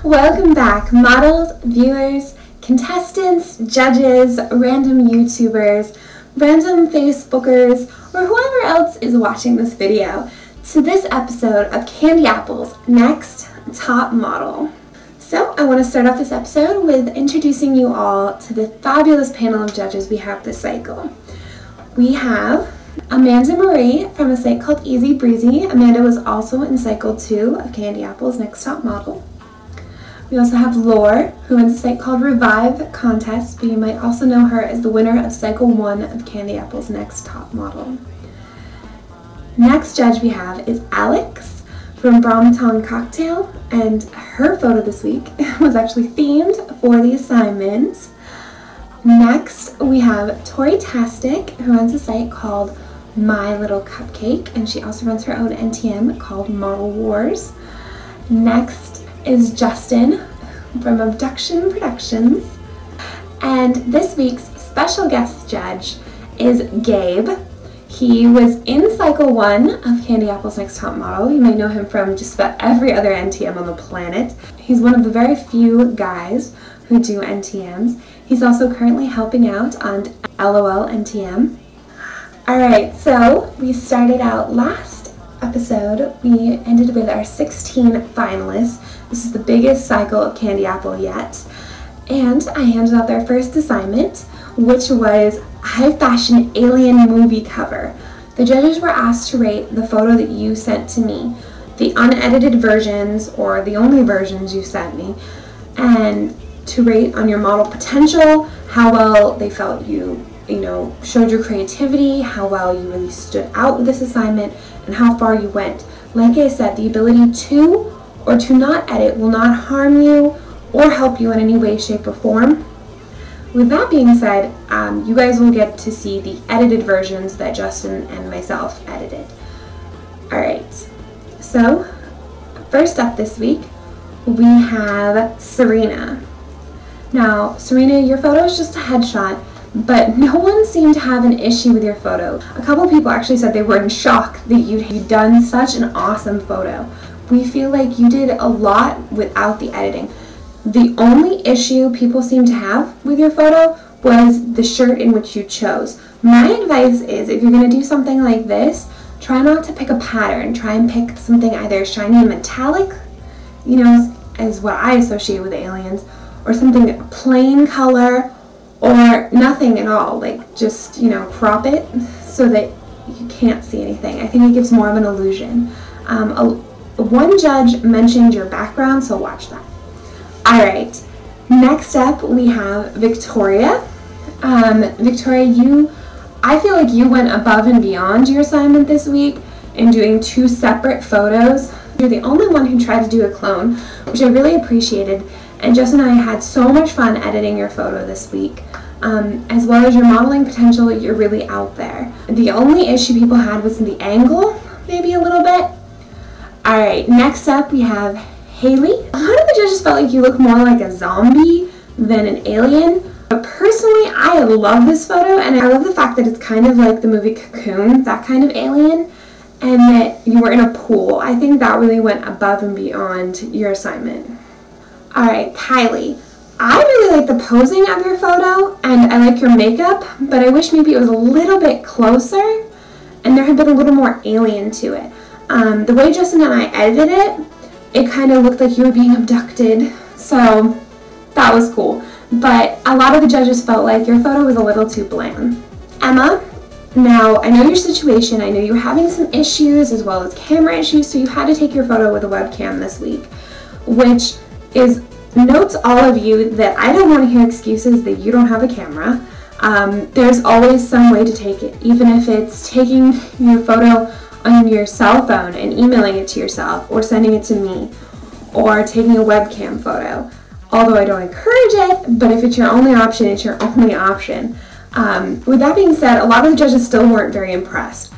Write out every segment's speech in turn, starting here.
Welcome back, models, viewers, contestants, judges, random YouTubers, random Facebookers, or whoever else is watching this video, to this episode of CandyApple's Next Top Model. So I want to start off this episode with introducing you all to the fabulous panel of judges we have this cycle. We have Amanda Marie from a site called Easy Breezy. Amanda was also in Cycle 2 of CandyApple's Next Top Model. We also have Laure, who runs a site called Revive Contest, but you might also know her as the winner of Cycle 1 of CandyApple's Next Top Model. Next judge we have is Alex from Bromton Cocktail, and her photo this week was actually themed for the assignment. Next we have Tori Tastic, who runs a site called My Little Cupcake, and she also runs her own NTM called Model Wars. Next is Justin from Abduction Productions, and this week's special guest judge is Gabe. He was in Cycle 1 of CandyApple's Next Top Model. You may know him from just about every other NTM on the planet. He's one of the very few guys who do NTMs. He's also currently helping out on LOL NTM. Alright, so we started out last episode. We ended with our 16 finalists. This is the biggest cycle of CandyApple yet. And I handed out their first assignment, which was high fashion alien movie cover. The judges were asked to rate the photo that you sent to me, the unedited versions or the only versions you sent me, and to rate on your model potential, how well they felt you showed your creativity, how well you really stood out with this assignment, and how far you went. Like I said, the ability to or to not edit will not harm you or help you in any way, shape, or form. With that being said, you guys will get to see the edited versions that Justin and myself edited. Alright, so first up this week, we have Serena. Now, Serena, your photo is just a headshot, but no one seemed to have an issue with your photo. A couple people actually said they were in shock that you'd done such an awesome photo. We feel like you did a lot without the editing. The only issue people seem to have with your photo was the shirt in which you chose. My advice is, if you're going to do something like this, try not to pick a pattern. Try and pick something either shiny and metallic, as what I associate with aliens, or something plain color, or nothing at all. Like, just, crop it so that you can't see anything. I think it gives more of an illusion. One judge mentioned your background, so watch that. Alright, next up we have Victoria. Victoria, I feel like you went above and beyond your assignment this week in doing 2 separate photos. You're the only one who tried to do a clone, which I really appreciated, and Justin and I had so much fun editing your photo this week. As well as your modeling potential, you're really out there. The only issue people had was the angle, maybe a little bit. Alright, next up we have Haley. A lot of the judges felt like you look more like a zombie than an alien. But personally, I love this photo, and I love the fact that it's kind of like the movie Cocoon, that kind of alien, and that you were in a pool. I think that really went above and beyond your assignment. Alright, Kylie. I really like the posing of your photo, and I like your makeup, but I wish maybe it was a little bit closer, and there had been a little more alien to it. The way Justin and I edited it, it kind of looked like you were being abducted, so that was cool. But a lot of the judges felt like your photo was a little too bland. Emma, now I know your situation. I know you were having some issues as well as camera issues, so you had to take your photo with a webcam this week, which is notes all of you that I don't want to hear excuses that you don't have a camera. There's always some way to take it, even if it's taking your photo on your cell phone and emailing it to yourself, or sending it to me, or taking a webcam photo. Although I don't encourage it, but if it's your only option, it's your only option. With that being said, a lot of the judges still weren't very impressed.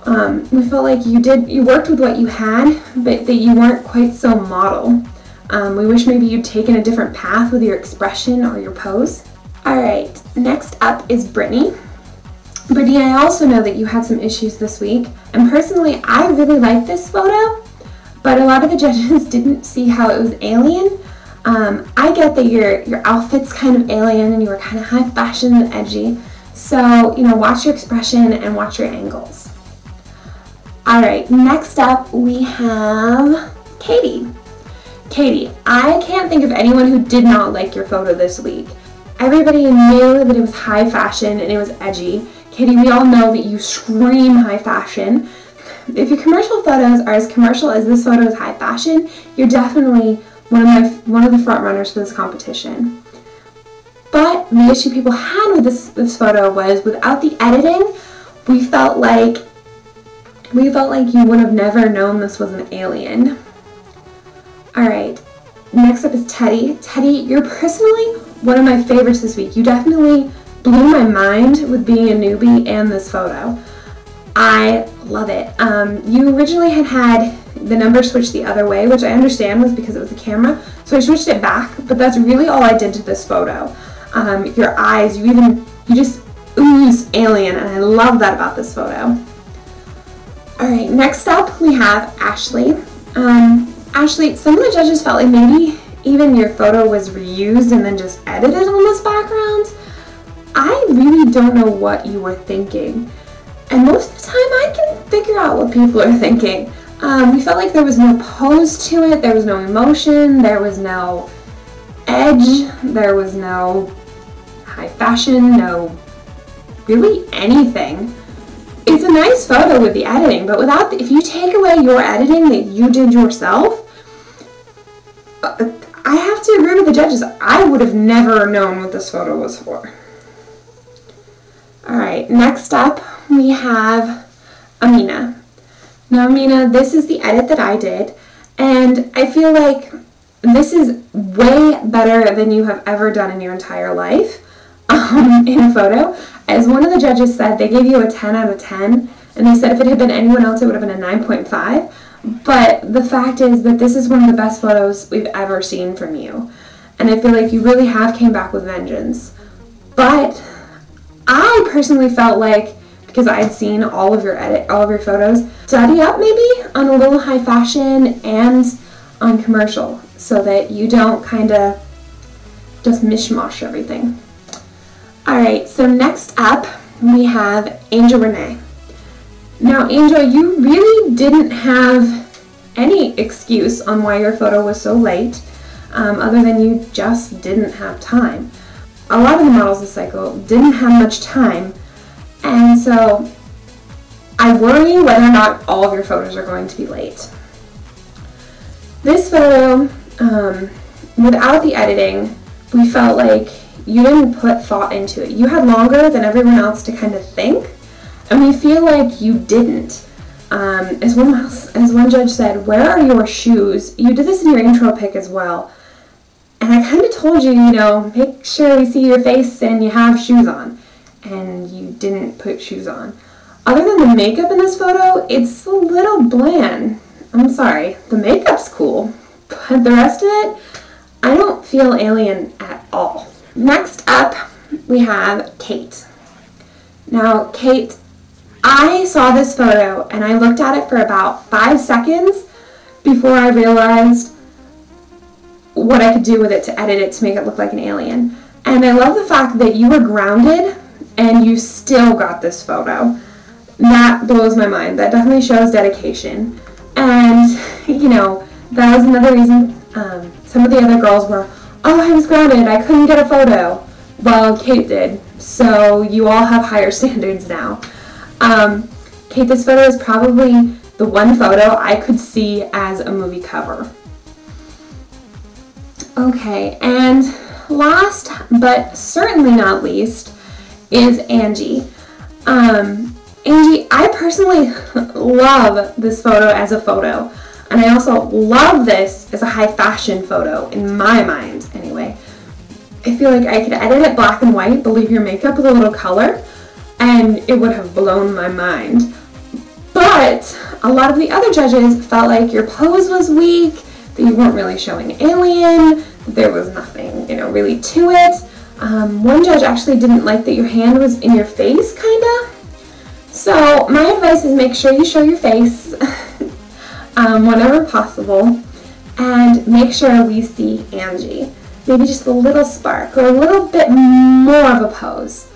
We felt like you worked with what you had, but that you weren't quite so model. We wish maybe you'd taken a different path with your expression or your pose. Alright, next up is Brittany. Brittany, I also know that you had some issues this week, and personally, I really like this photo, but a lot of the judges didn't see how it was alien. I get that your outfit's kind of alien and you were kind of high fashion and edgy. So, watch your expression and watch your angles. Alright, next up we have Katie. Katie, I can't think of anyone who did not like your photo this week. Everybody knew that it was high fashion and it was edgy. Katie, we all know that you scream high fashion. If your commercial photos are as commercial as this photo is high fashion, you're definitely one of the front runners for this competition. But the issue people had with this photo was without the editing, we felt like you would have never known this was an alien. Alright, next up is Teddy. Teddy, you're personally one of my favorites this week. You definitely blew my mind with being a newbie and this photo. I love it. You originally had the number switched the other way, which I understand was because it was the camera, so I switched it back, but that's really all I did to this photo. Your eyes, you just ooze alien, and I love that about this photo. Alright, next up we have Ashley. Ashley, some of the judges felt like maybe even your photo was reused and then just edited on this background. I really don't know what you were thinking. And most of the time I can figure out what people are thinking. We felt like there was no pose to it, there was no emotion, there was no edge, there was no high fashion, no really anything. It's a nice photo with the editing, but if you take away your editing that you did yourself, I have to agree with the judges. I would have never known what this photo was for. Alright, next up we have Amina. Now Amina, this is the edit that I did, and I feel like this is way better than you have ever done in your entire life in a photo. As one of the judges said, they gave you a 10 out of 10, and they said if it had been anyone else it would have been a 9.5. But the fact is that this is one of the best photos we've ever seen from you. And I feel like you really have came back with vengeance. But I personally felt like, because I had seen all of your photos, study up maybe on a little high fashion and on commercial so that you don't kind of just mishmash everything. Alright, so next up we have Angel Renee. Now Angel, you really didn't have any excuse on why your photo was so late, other than you just didn't have time. A lot of the models of Cycle didn't have much time, and so I worry whether or not all of your photos are going to be late. This photo, without the editing, we felt like you didn't put thought into it. You had longer than everyone else to kind of think, and we feel like you didn't. As one judge said, where are your shoes? You did this in your intro pic as well. And I kind of told you, make sure we see your face and you have shoes on. And you didn't put shoes on. Other than the makeup in this photo, it's a little bland. I'm sorry, the makeup's cool, but the rest of it, I don't feel alien at all. Next up, we have Kate. Now, Kate, I saw this photo and I looked at it for about 5 seconds before I realized what I could do with it to edit it to make it look like an alien. And I love the fact that you were grounded and you still got this photo. That blows my mind. That definitely shows dedication. And, that was another reason some of the other girls were, oh, I was grounded, I couldn't get a photo. Well, Kate did. So you all have higher standards now. Kate, this photo is probably the one photo I could see as a movie cover. Okay, and last but certainly not least is Angie. Angie, I personally love this photo as a photo, and I also love this as a high fashion photo, in my mind anyway. I feel like I could edit it black and white, but leave your makeup with a little color, and it would have blown my mind. But a lot of the other judges felt like your pose was weak, that you weren't really showing alien, that there was nothing, really to it. One judge actually didn't like that your hand was in your face, kinda. So my advice is make sure you show your face whenever possible. and make sure we see Angie. Maybe just a little spark or a little bit more of a pose.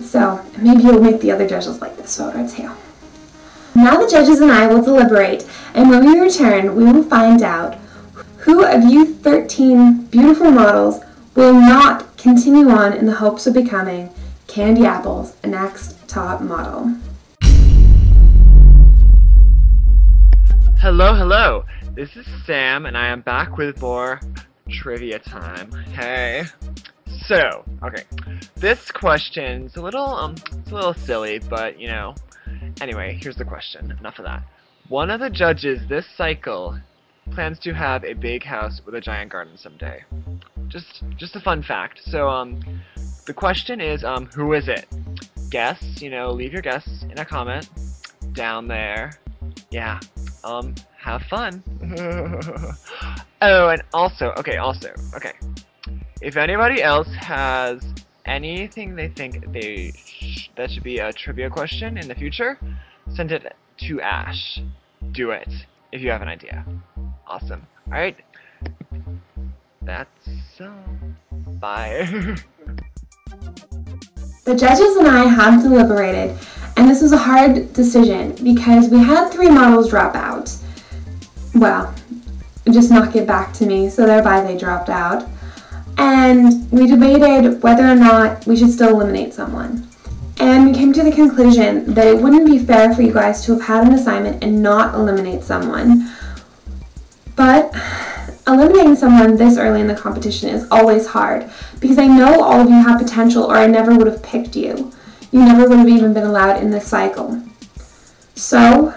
So maybe you'll make the other judges like this photo too. Now the judges and I will deliberate, and when we return, we will find out who of you 13 beautiful models will not continue on in the hopes of becoming CandyApple's next top model. Hello, hello. This is Sam, and I am back with more trivia time. Hey. So, okay. This question's a little silly, but you know. Anyway, here's the question. Enough of that. One of the judges this cycle plans to have a big house with a giant garden someday. Just a fun fact. So, the question is, who is it? Guess, leave your guess in a comment down there. Yeah. Have fun. Oh, and also, okay. If anybody else has anything they think that should be a trivia question in the future, send it to Ash. Do it if you have an idea. Awesome. Alright. That's bye. The judges and I have deliberated, and this was a hard decision because we had 3 models drop out. Well, just not get back to me, so thereby they dropped out. And we debated whether or not we should still eliminate someone. And we came to the conclusion that it wouldn't be fair for you guys to have had an assignment and not eliminate someone. But eliminating someone this early in the competition is always hard because I know all of you have potential, or I never would have picked you. You never would have even been allowed in this cycle. So,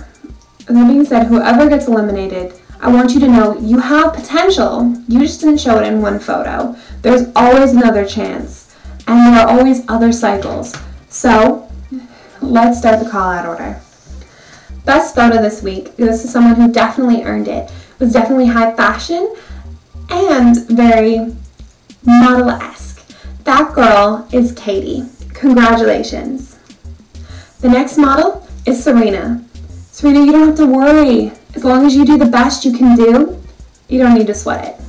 with that being said, whoever gets eliminated, I want you to know you have potential. You just didn't show it in one photo. There's always another chance, and there are always other cycles. So, let's start the call-out order. Best photo this week goes to someone who definitely earned it. It was definitely high fashion and very model-esque. That girl is Katie. Congratulations. The next model is Serena. Serena, you don't have to worry. As long as you do the best you can do, you don't need to sweat it.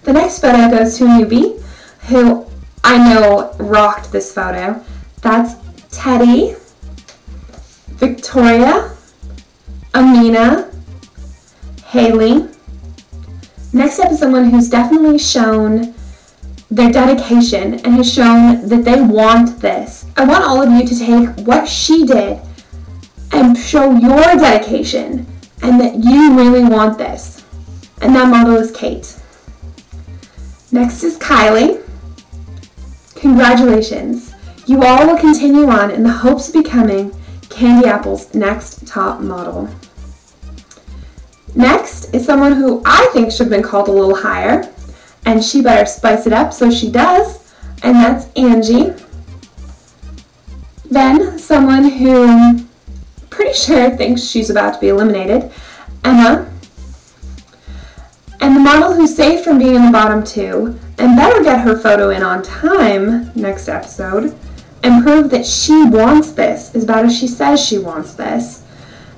The next photo goes to a newbie who I know rocked this photo. That's Teddy, Victoria, Amina, Haley. Next up is someone who's definitely shown their dedication and has shown that they want this. I want all of you to take what she did and show your dedication and that you really want this. And that model is Kate. Next is Kylie. Congratulations. You all will continue on in the hopes of becoming CandyApple's next top model. Next is someone who I think should have been called a little higher, and she better spice it up, so she does, and that's Angie. Then someone who pretty sure thinks she's about to be eliminated, Emma. And the model who's safe from being in the bottom 2 and better get her photo in on time next episode and prove that she wants this as bad as she says she wants this.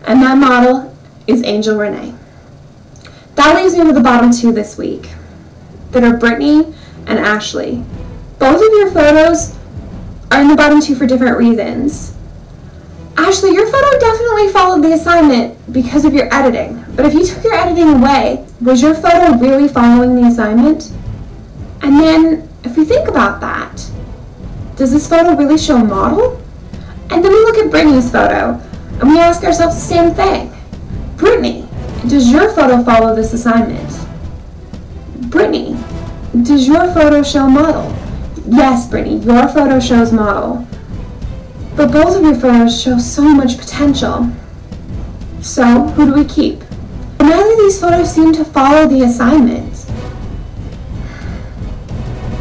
And that model is Angel Renee. That leaves me with the bottom 2 this week that are Brittany and Ashley. Both of your photos are in the bottom 2 for different reasons. Ashley, your photo definitely followed the assignment because of your editing. But if you took your editing away, was your photo really following the assignment? And then, if we think about that, does this photo really show model? And then we look at Brittany's photo, and we ask ourselves the same thing. Brittany, does your photo follow this assignment? Brittany, does your photo show model? Yes, Brittany, your photo shows model. But both of your photos show so much potential. So, who do we keep? Neither of these photos seem to follow the assignment.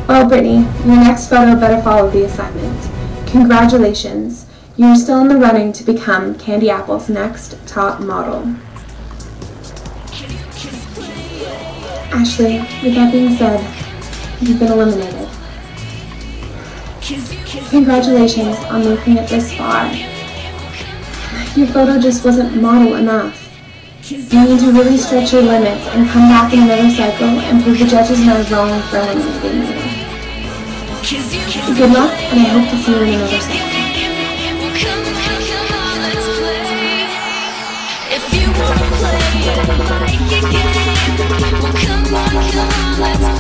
Well, Brittany, your next photo better follow the assignment. Congratulations. You're still in the running to become CandyApple's next top model. Ashley, with that being said, you've been eliminated. Congratulations on making it this far. Your photo just wasn't model enough. You need to really stretch your limits and come back in another cycle and prove the judges not wrong for eliminating you. Good luck, and I hope to see you in another cycle. If you wanna play it like a game, well come on, let's